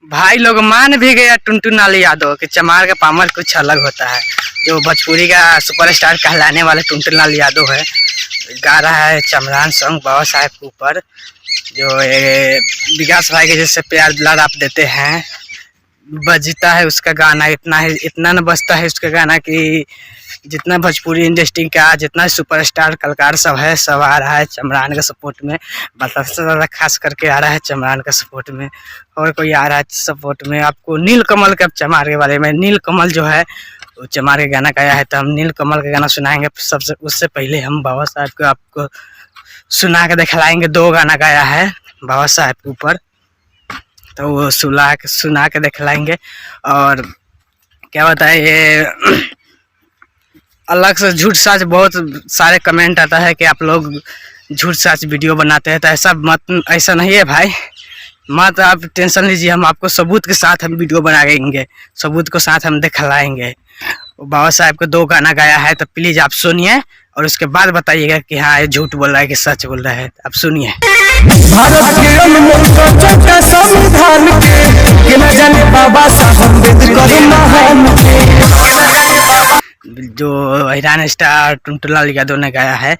भाई लोग मान भी गया टुनटुन लाल यादव कि चमार का पामर कुछ अलग होता है। जो भोजपुरी का सुपरस्टार कहलाने वाले टुनटुन लाल यादव है, गा रहा है चमरान सॉन्ग बाबा साहेब के ऊपर। जो विकास भाई के जैसे प्यार दुलार आप देते हैं, बजता है उसका गाना इतना न बजता है उसका गाना कि जितना भोजपुरी इंडस्ट्री का जितना सुपरस्टार कलाकार सब है, सब आ रहा है चमरान का सपोर्ट में। मतलब सबसे ज़्यादा खास करके आ रहा है चमरान का सपोर्ट में, और कोई आ रहा है सपोर्ट में। आपको नील कमल का चमार के बारे में, नील कमल जो है वो चमार के गाना गाया है, तो हम नील कमल का गाना सुनाएंगे। सबसे उससे पहले हम बाबा साहब को आपको सुना के दिखलाएंगे। 2 गाना गाया है बाबा साहब के ऊपर, तो वो सुना के दिखलाएंगे। और क्या बताए, ये अलग से झूठ सच बहुत सारे कमेंट आता है कि आप लोग झूठ सच वीडियो बनाते हैं, तो ऐसा नहीं है भाई। मत आप टेंशन लीजिए, हम आपको सबूत के साथ हम वीडियो बनाएंगे, सबूत के साथ हम दिखलाएंगे। बाबा साहब को 2 गाना गाया है, तो प्लीज आप सुनिए और उसके बाद बताइएगा कि हाँ ये झूठ बोल रहा है कि सच बोल रहा है। आप सुनिए। भारत के अनमोल का संविधान के न जाने बाबा साहब अम्बेडकर महान जो ईरान स्टार टुनटुन लाल यादव ने गाया है।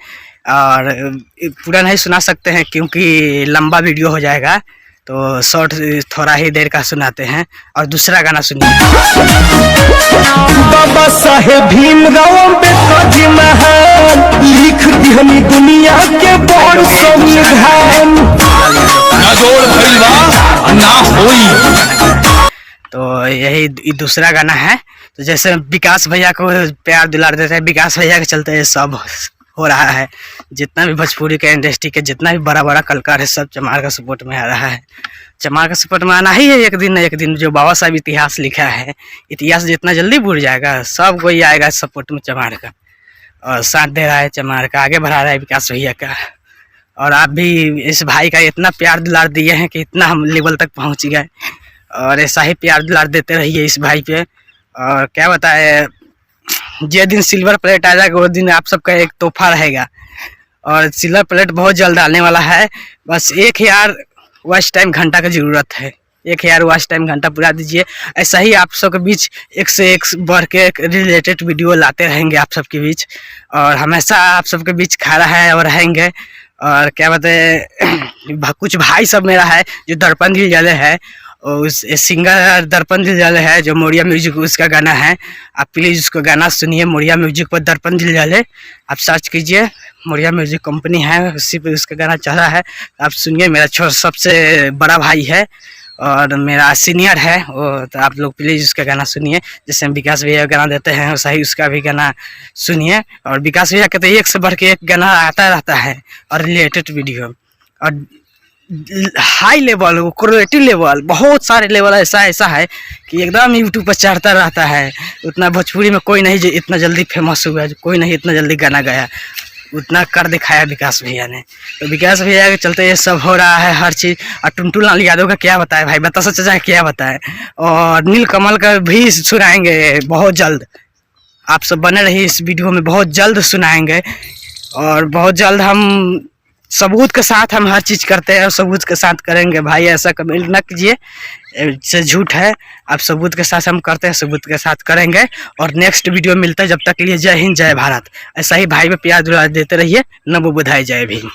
और पूरा नहीं सुना सकते हैं क्योंकि लंबा वीडियो हो जाएगा, तो शॉर्ट थोड़ा ही देर का सुनाते हैं। और दूसरा गाना सुनिए। बाबा साहेब भीमराव अम्बेडकर जी महान लिख दिहनी दुनिया के बड़ संविधान ना होई। तो यही दूसरा गाना है। तो जैसे विकास भैया को प्यार दुलार देते हैं, विकास भैया के चलते ये सब हो रहा है। जितना भी भोजपुरी के इंडस्ट्री के जितना भी बड़ा बड़ा कलाकार है, सब चमार का सपोर्ट में आ रहा है। चमार का सपोर्ट में आना ही है एक दिन न एक दिन। जो बाबा साहब इतिहास लिखा है, इतिहास जितना जल्दी भूल जाएगा, सब कोई आएगा सपोर्ट में चमार का, और साथ दे रहा है चमार का, आगे बढ़ा रहा है विकास भैया का। और आप भी इस भाई का इतना प्यार दुलार दिए हैं कि इतना हम लेवल तक पहुँच गए, और ऐसा ही प्यार दुलार देते रहिए इस भाई पे। और क्या बताए, जिस दिन सिल्वर प्लेट आ जाएगा वो दिन आप सबका एक तोहफा रहेगा। और सिल्वर प्लेट बहुत जल्द आने वाला है। बस 1000 वॉच टाइम घंटा की ज़रूरत है। 1000 वॉच टाइम घंटा पूरा दीजिए। ऐसा ही आप सबके बीच एक से एक बढ़ के रिलेटेड वीडियो लाते रहेंगे आप सबके बीच, और हमेशा आप सबके बीच खड़ा है और रहेंगे। और क्या बताए, कुछ भाई सब मेरा है जो दर्पण दिल जाले है, उस सिंगर दर्पण दिल जाले है जो मोरिया म्यूजिक उसका गाना है। आप प्लीज़ उसको गाना सुनिए, मोरिया म्यूजिक पर दर्पण दिल जाले आप सर्च कीजिए, मोरिया म्यूजिक कंपनी है, उसी पे उसका गाना चल रहा है। आप सुनिए। मेरा सबसे बड़ा भाई है और मेरा सीनियर है वो, तो आप लोग प्लीज़ उसका गाना सुनिए। जैसे हम विकास भैया गाना देते हैं वैसा ही उसका भी गाना सुनिए। और विकास भैया का तो एक से बढ़ के एक गाना आता रहता है, और रिलेटेड वीडियो, और हाई लेवल, क्वालिटी लेवल, बहुत सारे लेवल ऐसा है कि एकदम यूट्यूब पर चढ़ता रहता है। उतना भोजपुरी में कोई नहीं जो इतना जल्दी फेमस हुआ, कोई नहीं इतना जल्दी गाना गाया, उतना कर दिखाया विकास भैया ने। तो विकास भैया के चलते ये सब हो रहा है हर चीज़। और टुनटुन लाल यादव का क्या बताए भाई, बता सच जाए क्या बताए। और नील कमल का भी सुनाएंगे बहुत जल्द। आप सब बने रहिए इस वीडियो में, बहुत जल्द सुनाएंगे। और बहुत जल्द हम सबूत के साथ हम हर चीज़ करते हैं, और सबूत के साथ करेंगे भाई। ऐसा कमेंट न कीजिए, से झूठ है। आप सबूत के साथ हम करते हैं, सबूत के साथ करेंगे। और नेक्स्ट वीडियो मिलता है, जब तक के लिए जय हिंद जय भारत। ऐसा ही भाई में प्यार दुलार देते रहिए। नमो बुधाय जय भीम।